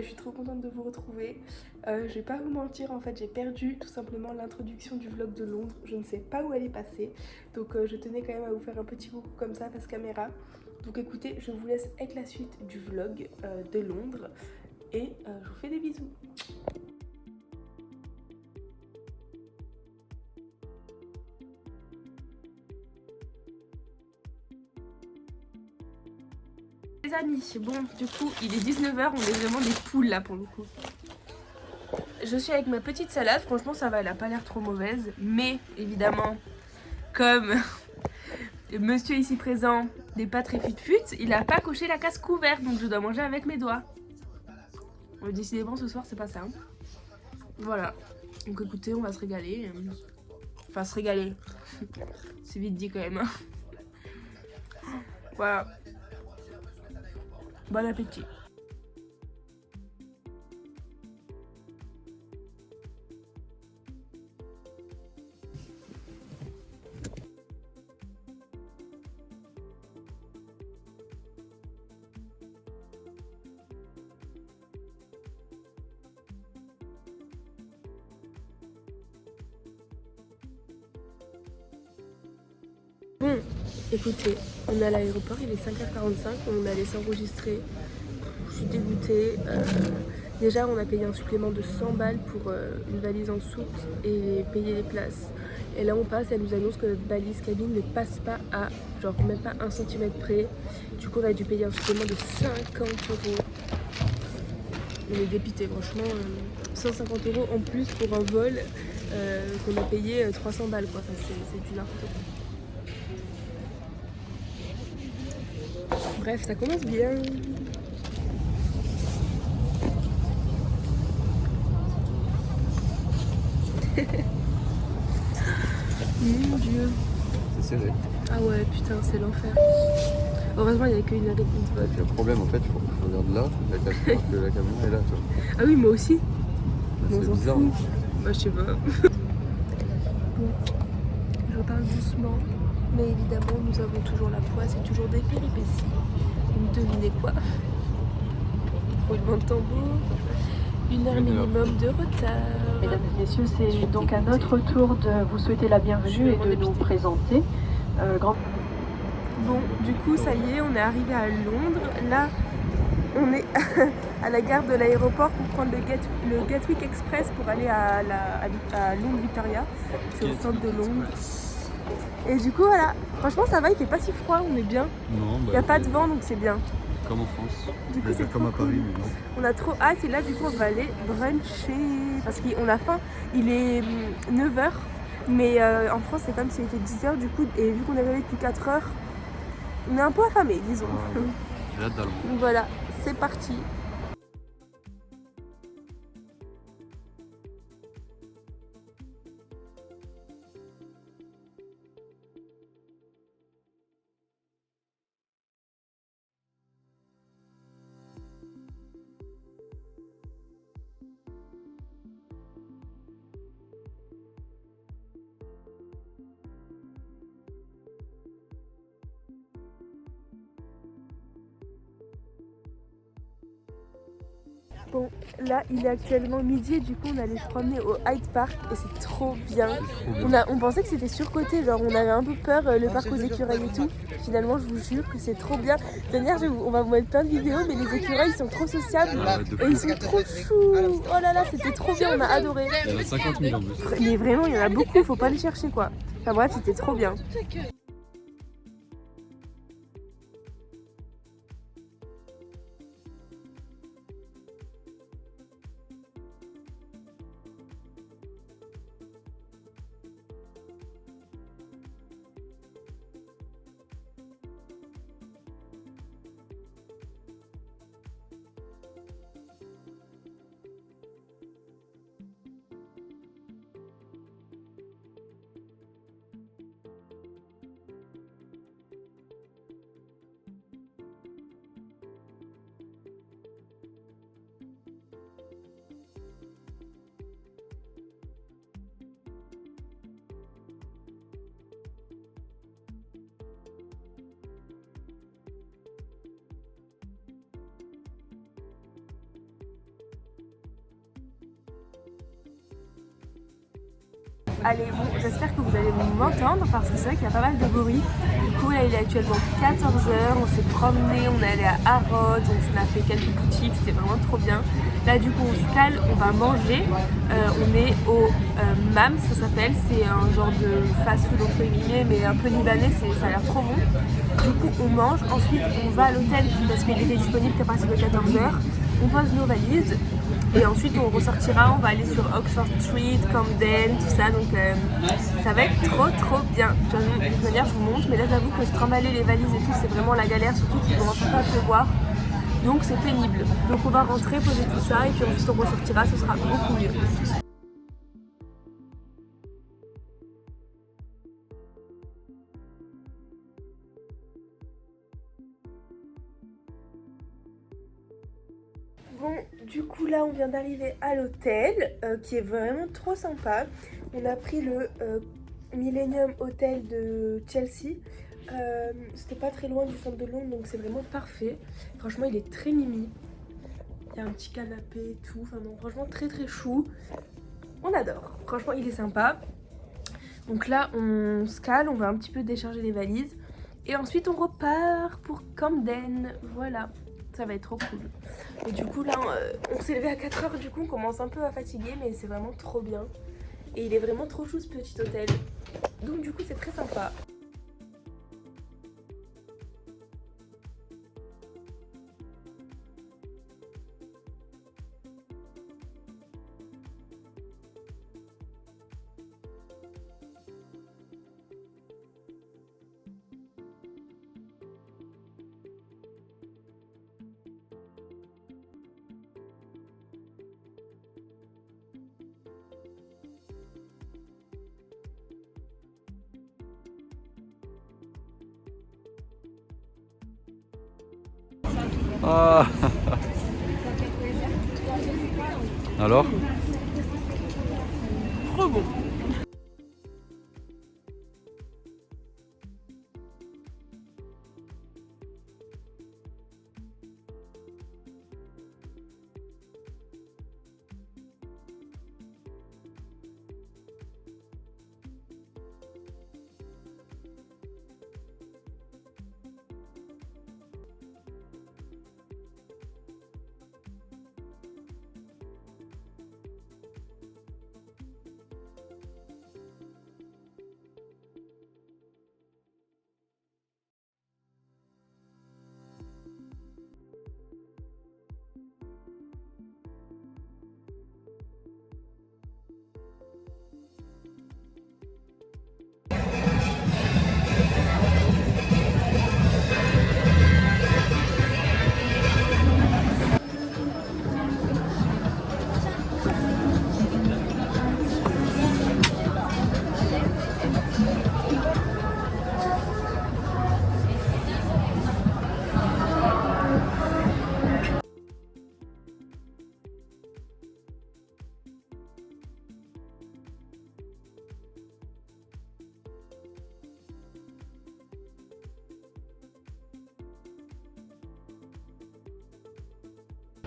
je suis trop contente de vous retrouver. Je vais pas vous mentir, en fait j'ai perdu tout simplement l'introduction du vlog de Londres. Je ne sais pas où elle est passée. Donc je tenais quand même à vous faire un petit coucou comme ça face caméra. Donc écoutez, je vous laisse avec la suite du vlog de Londres. Et je vous fais des bisous. Les amis, bon du coup il est 19h, on est vraiment des poules là pour le coup. Je suis avec ma petite salade, franchement ça va, elle a pas l'air trop mauvaise. Mais évidemment, comme monsieur ici présent n'est pas très fut-fut, il a pas coché la case couvert, donc je dois manger avec mes doigts. Décidément ce soir c'est pas ça. Hein. Voilà, donc écoutez, on va se régaler. Enfin se régaler, c'est vite dit quand même. Voilà, bon appétit. Bon, écoutez, on est à l'aéroport, il est 5h45, on allait s'enregistrer. Je suis dégoûtée. Déjà, on a payé un supplément de 100 balles pour une valise en soute et payer les places. Et là, on passe, elle nous annonce que notre valise cabine ne passe pas à, genre, même pas 1 centimètre près. Du coup, on a dû payer un supplément de 50 euros. On est dépité, franchement. 150 euros en plus pour un vol qu'on a payé 300 balles, quoi. Enfin, c'est du n'importe quoi. Bref, ça commence bien. Mon Dieu. C'est serré. Ah ouais, putain, c'est l'enfer. Heureusement, il n'y avait qu'une heure et demie de vol. Le problème, en fait, je regarde là, que la camion est là, tu vois. Ah oui, moi aussi. C'est On s'en bizarre. fout. Bah, je sais pas. Bon, je parle doucement, mais évidemment, nous avons toujours la poisse et toujours des péripéties. Vous devinez quoi? Roulement de tambour. 1 heure minimum de retard. Mesdames et messieurs, c'est donc à notre tour de vous souhaiter la bienvenue et de nous présenter. Bon, du coup, ça y est, on est arrivé à Londres. Là, on est à la gare de l'aéroport pour prendre le Gatwick Express pour aller à Londres Victoria. C'est au centre de Londres. Et du coup, voilà, franchement, ça va, il fait pas si froid, on est bien. Non, Il n'y a pas de vent, donc c'est bien. Comme en France. Du coup, c'est comme à trop Paris, cool. mais non. On a trop hâte et là, du coup, on va aller bruncher. Parce qu'on a faim. Il est 9h. Mais en France, c'est comme s'il était 10h, du coup. Et vu qu'on est réveillé depuis 4h, on est un peu affamé, disons. J'ai hâte d'aller. Donc voilà, c'est parti. Bon, là il est actuellement midi et du coup on allait se promener au Hyde Park et c'est trop bien. On pensait que c'était surcoté, genre on avait un peu peur, le parc aux écureuils et tout. Finalement je vous jure que c'est trop bien. C'est-à-dire on va vous mettre plein de vidéos mais les écureuils ils sont trop sociables et ils sont trop choux. Oh là là c'était trop bien, on a adoré. Il y en a 50 000 en plus. Mais vraiment il y en a beaucoup, faut pas les chercher quoi. Enfin bref c'était trop bien. Allez, bon, j'espère que vous allez m'entendre parce que c'est vrai qu'il y a pas mal de bruit. Du coup, là, il est actuellement 14h, on s'est promené, on est allé à Harrods, on a fait quelques boutiques, c'était vraiment trop bien. Là, du coup, on se cale, on va manger. On est au Mams, ça s'appelle, c'est un genre de fast-food entre guillemets, mais un peu libanais, ça a l'air trop bon. Du coup, on mange, ensuite on va à l'hôtel parce qu'il était disponible qu'à partir de 14h. On pose nos valises. Et ensuite on ressortira, on va aller sur Oxford Street, Camden, tout ça, donc ça va être trop bien. De toute manière je vous montre, mais là j'avoue que se trimballer les valises et tout c'est vraiment la galère, surtout qu'il commence pas à pleuvoir, donc c'est pénible. Donc on va rentrer, poser tout ça et puis ensuite on ressortira, ce sera beaucoup mieux. Bon, du coup là on vient d'arriver à l'hôtel qui est vraiment trop sympa. On a pris le Millennium Hotel de Chelsea. C'était pas très loin du centre de Londres, donc c'est vraiment parfait. Franchement il est très mimi. Il y a un petit canapé et tout. Enfin non, franchement très chou. On adore. Franchement il est sympa. Donc là on se cale, on va un petit peu décharger les valises. Et ensuite on repart pour Camden. Voilà. Ça va être trop cool. Et du coup là on s'est levé à 4h, du coup on commence un peu à fatiguer, mais c'est vraiment trop bien. Et il est vraiment trop chou ce petit hôtel. Donc du coup c'est très sympa. Ah. Alors? Trop bon.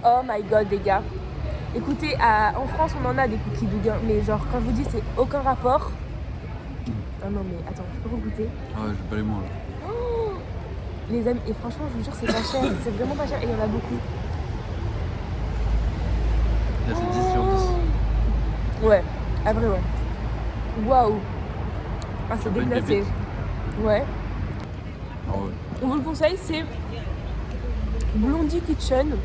Oh my god les gars. Écoutez, en France on en a des cookies Douguin, mais genre quand je vous dis c'est aucun rapport. Ah non mais attends, je peux goûter. Ah ouais, je vais pas les manger. Oh les amis, et franchement je vous jure c'est pas cher, c'est vraiment pas cher et il y en a beaucoup. Là c'est 10 sur 10. Ouais, ah vraiment. Waouh. Ah c'est Ça peut être déplacé. pépite. Ouais. Ah ouais. On vous le conseille, c'est Blondie Kitchen.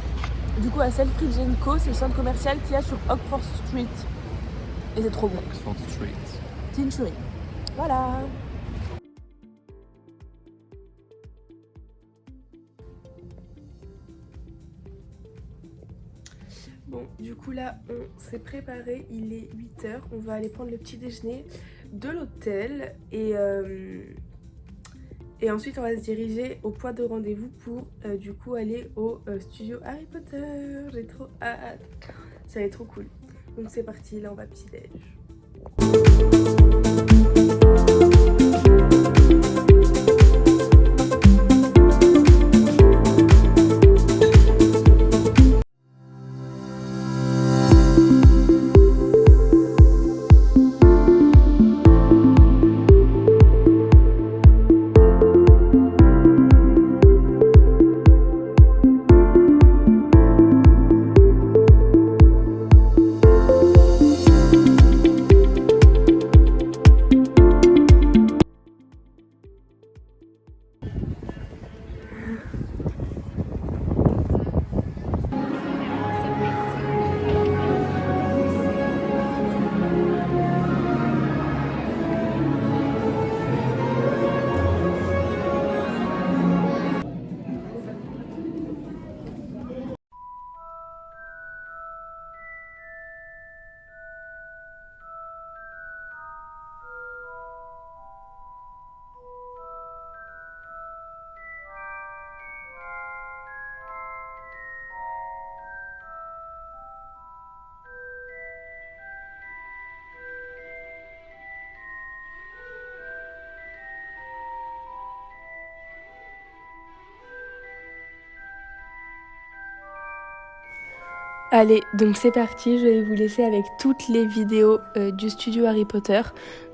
Du coup à Selfridges & Co, c'est le centre commercial qu'il y a sur Oxford Street. Et c'est trop bon. Oxford Street. Tinchery. Voilà. Bon, du coup là, on s'est préparé, il est 8h, on va aller prendre le petit déjeuner de l'hôtel et ensuite on va se diriger au point de rendez-vous pour du coup aller au studio Harry Potter. J'ai trop hâte, ça va être trop cool. Donc c'est parti, là on va petit déj. Allez, donc c'est parti, je vais vous laisser avec toutes les vidéos du studio Harry Potter.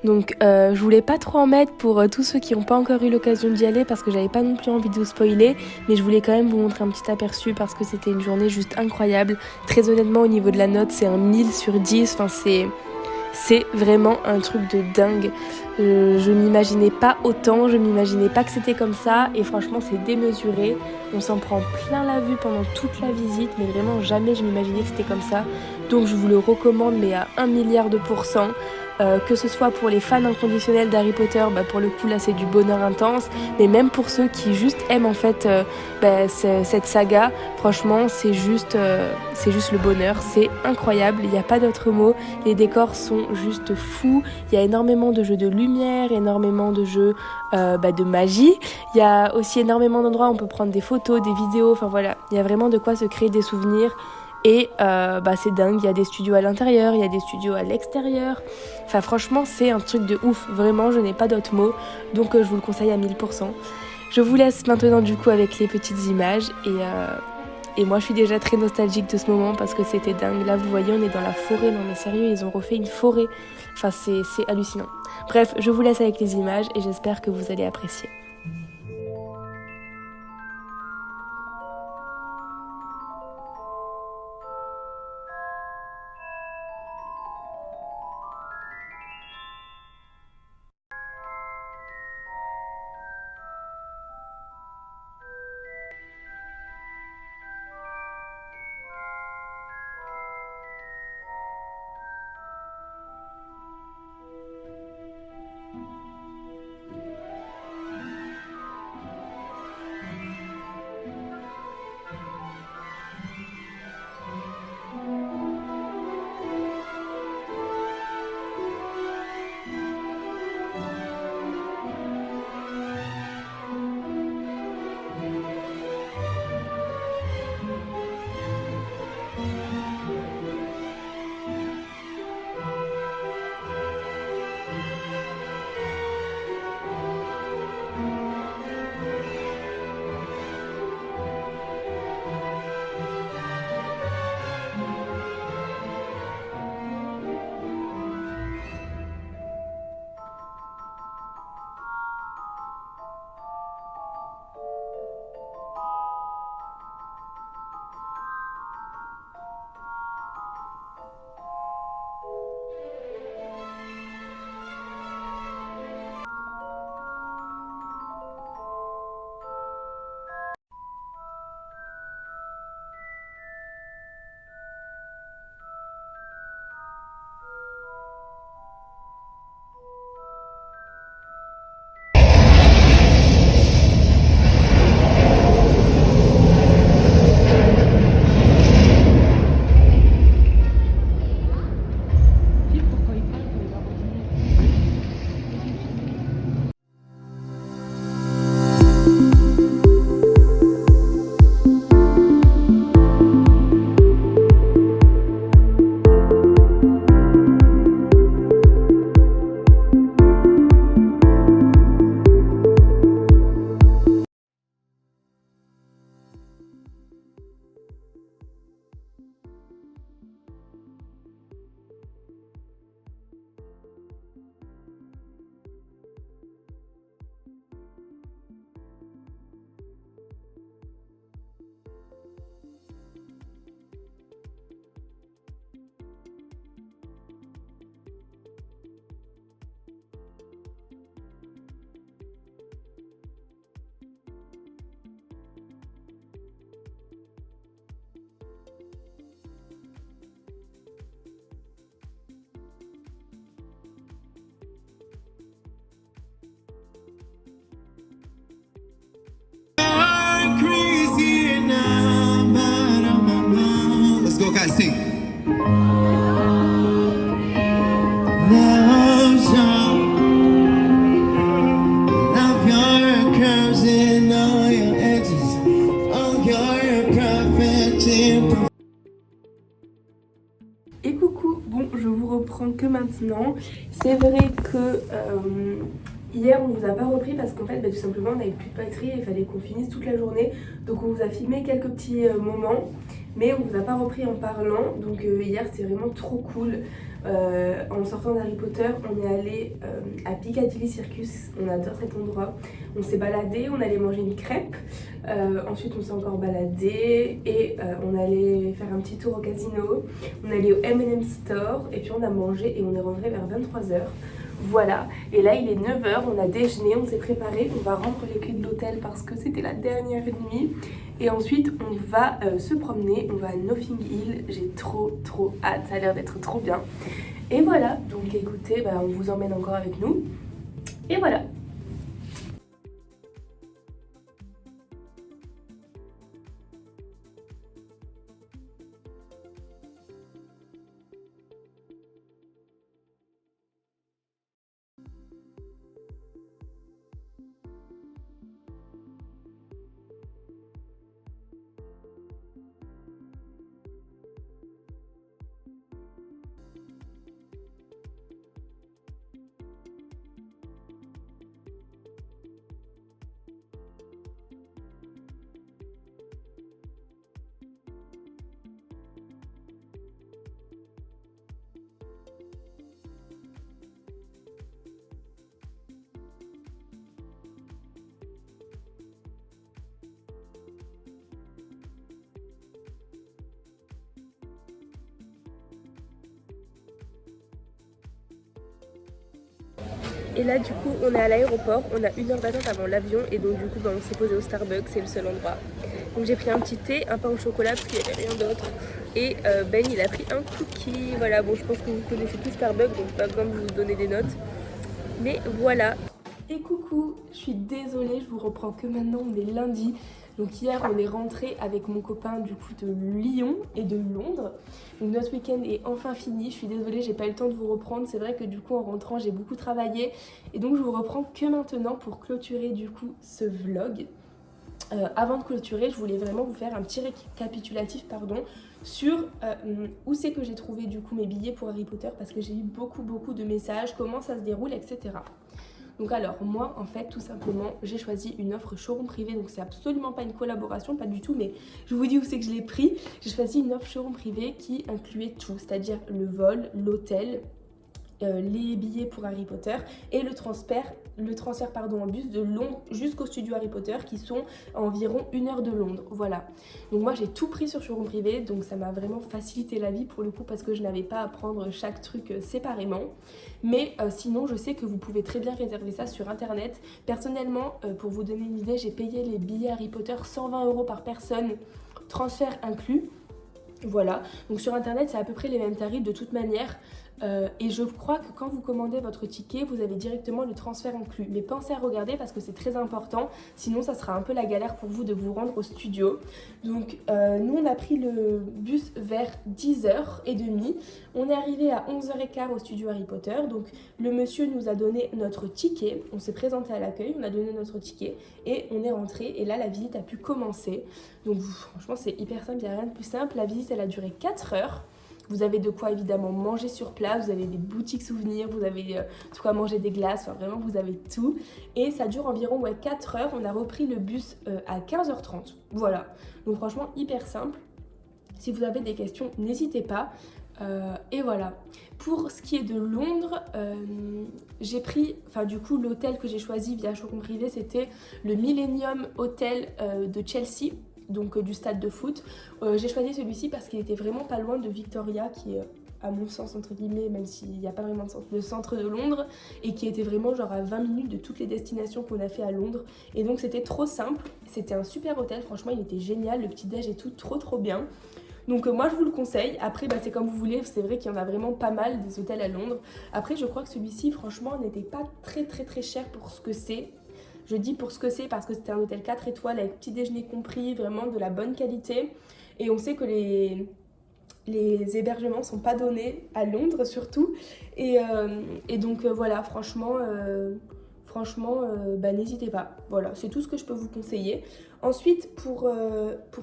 Donc je voulais pas trop en mettre pour tous ceux qui n'ont pas encore eu l'occasion d'y aller parce que j'avais pas non plus envie de vous spoiler, mais je voulais quand même vous montrer un petit aperçu parce que c'était une journée juste incroyable. Très honnêtement, au niveau de la note, c'est un 1000 sur 10, enfin c'est vraiment un truc de dingue. Je m'imaginais pas autant, je m'imaginais pas que c'était comme ça et franchement c'est démesuré. On s'en prend plein la vue pendant toute la visite, mais vraiment jamais je m'imaginais que c'était comme ça. Donc je vous le recommande, mais à 1 milliard de pourcents. Que ce soit pour les fans inconditionnels d'Harry Potter, pour le coup là c'est du bonheur intense, mais même pour ceux qui juste aiment en fait cette saga, franchement c'est juste le bonheur, c'est incroyable, il n'y a pas d'autre mot, les décors sont juste fous, il y a énormément de jeux de lumière, énormément de jeux de magie, il y a aussi énormément d'endroits où on peut prendre des photos, des vidéos, enfin voilà, il y a vraiment de quoi se créer des souvenirs. Et c'est dingue, il y a des studios à l'intérieur, il y a des studios à l'extérieur. Enfin franchement c'est un truc de ouf, vraiment je n'ai pas d'autres mots. Donc je vous le conseille à 1000%. Je vous laisse maintenant du coup avec les petites images. Et moi je suis déjà très nostalgique de ce moment parce que c'était dingue. Là vous voyez on est dans la forêt, non mais sérieux ils ont refait une forêt. Enfin c'est hallucinant. Bref je vous laisse avec les images et j'espère que vous allez apprécier. Go guys, sing. Et coucou, bon je vous reprends que maintenant. C'est vrai que hier on vous a pas repris parce qu'en fait tout simplement on n'avait plus de batterie et il fallait qu'on finisse toute la journée. Donc on vous a filmé quelques petits moments. Mais on vous a pas repris en parlant, donc hier c'était vraiment trop cool. En sortant d'Harry Potter, on est allé à Piccadilly Circus, on adore cet endroit. On s'est baladé, on allait manger une crêpe, ensuite on s'est encore baladé et on allait faire un petit tour au casino. On est allé au M&M Store et puis on a mangé et on est rentré vers 23h. Voilà, et là il est 9h, on a déjeuné, on s'est préparé, on va rendre les clés de l'hôtel parce que c'était la dernière nuit. Et ensuite on va se promener, on va à Notting Hill, j'ai trop hâte, ça a l'air d'être trop bien. Et voilà, donc écoutez, on vous emmène encore avec nous. Et voilà. Et là du coup on est à l'aéroport, on a 1 heure d'attente avant l'avion et donc du coup on s'est posé au Starbucks, c'est le seul endroit. Donc j'ai pris un petit thé, un pain au chocolat parce qu'il n'y avait rien d'autre. Et Ben il a pris un cookie, voilà, bon je pense que vous connaissez tous Starbucks donc pas besoin de vous donner des notes. Mais voilà. Et coucou, je suis désolée, je vous reprends que maintenant, on est lundi. Donc hier on est rentré avec mon copain du coup de Lyon et de Londres. Donc notre week-end est enfin fini, je suis désolée j'ai pas eu le temps de vous reprendre. C'est vrai que du coup en rentrant j'ai beaucoup travaillé. Et donc je vous reprends que maintenant pour clôturer du coup ce vlog. Avant de clôturer je voulais vraiment vous faire un petit récapitulatif sur où c'est que j'ai trouvé du coup mes billets pour Harry Potter. Parce que j'ai eu beaucoup de messages, comment ça se déroule, etc. Donc alors moi en fait tout simplement j'ai choisi une offre showroom privé, donc c'est absolument pas une collaboration, pas du tout, mais je vous dis où c'est que je l'ai pris. J'ai choisi une offre showroom privé qui incluait tout, c'est-à-dire le vol, l'hôtel, les billets pour Harry Potter et le transfert en bus de Londres jusqu'au studio Harry Potter qui sont à environ 1 heure de Londres, voilà. Donc moi j'ai tout pris sur showroom privé, donc ça m'a vraiment facilité la vie pour le coup parce que je n'avais pas à prendre chaque truc séparément. Mais sinon je sais que vous pouvez très bien réserver ça sur internet. Personnellement pour vous donner une idée, j'ai payé les billets Harry Potter 120 € par personne, transfert inclus. Voilà, donc sur internet c'est à peu près les mêmes tarifs de toute manière. Et je crois que quand vous commandez votre ticket, vous avez directement le transfert inclus. Mais pensez à regarder parce que c'est très important, sinon ça sera un peu la galère pour vous de vous rendre au studio. Donc nous on a pris le bus vers 10h30. On est arrivé à 11h15 au studio Harry Potter. Donc le monsieur nous a donné notre ticket, on s'est présenté à l'accueil, on a donné notre ticket et on est rentré. Et là la visite a pu commencer. Donc franchement c'est hyper simple, il n'y a rien de plus simple. La visite elle a duré 4 heures. Vous avez de quoi évidemment manger sur place, vous avez des boutiques souvenirs, vous avez de quoi manger des glaces, enfin vraiment vous avez tout. Et ça dure environ 4 heures, on a repris le bus à 15h30, voilà. Donc franchement hyper simple. Si vous avez des questions, n'hésitez pas. Et voilà. Pour ce qui est de Londres, j'ai pris, du coup l'hôtel que j'ai choisi via showroom privé, c'était le Millennium Hotel de Chelsea. Donc du stade de foot. J'ai choisi celui-ci parce qu'il était vraiment pas loin de Victoria, qui est à mon sens entre guillemets, même s'il n'y a pas vraiment de centre, le centre de Londres, et qui était vraiment genre à 20 minutes de toutes les destinations qu'on a fait à Londres. Et donc c'était trop simple, c'était un super hôtel, franchement il était génial, le petit déj et tout, trop bien. Donc moi je vous le conseille. Après c'est comme vous voulez, c'est vrai qu'il y en a vraiment pas mal des hôtels à Londres. Après je crois que celui-ci franchement n'était pas très cher pour ce que c'est. Je dis pour ce que c'est parce que c'était un hôtel 4 étoiles avec petit déjeuner compris, vraiment de la bonne qualité. Et on sait que les hébergements sont pas donnés à Londres surtout. Et donc voilà, franchement franchement, n'hésitez pas. Voilà, c'est tout ce que je peux vous conseiller. Ensuite, pour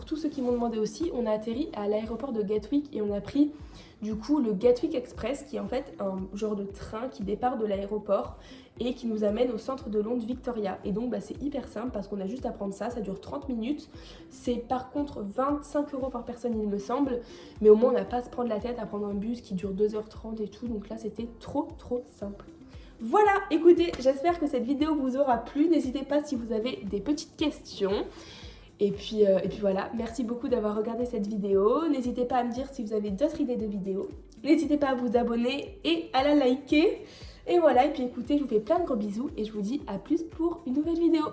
tous ceux qui m'ont demandé aussi, on a atterri à l'aéroport de Gatwick et on a pris du coup le Gatwick Express qui est en fait un genre de train qui départ de l'aéroport et qui nous amène au centre de Londres Victoria. Et donc c'est hyper simple parce qu'on a juste à prendre ça dure 30 minutes. C'est par contre 25 € par personne il me semble, mais au moins on n'a pas à se prendre la tête à prendre un bus qui dure 2h30 et tout, donc là c'était trop simple. Voilà, écoutez, j'espère que cette vidéo vous aura plu. N'hésitez pas si vous avez des petites questions. Et puis voilà, merci beaucoup d'avoir regardé cette vidéo. N'hésitez pas à me dire si vous avez d'autres idées de vidéos. N'hésitez pas à vous abonner et à la liker. Et voilà, et puis écoutez, je vous fais plein de gros bisous et je vous dis à plus pour une nouvelle vidéo.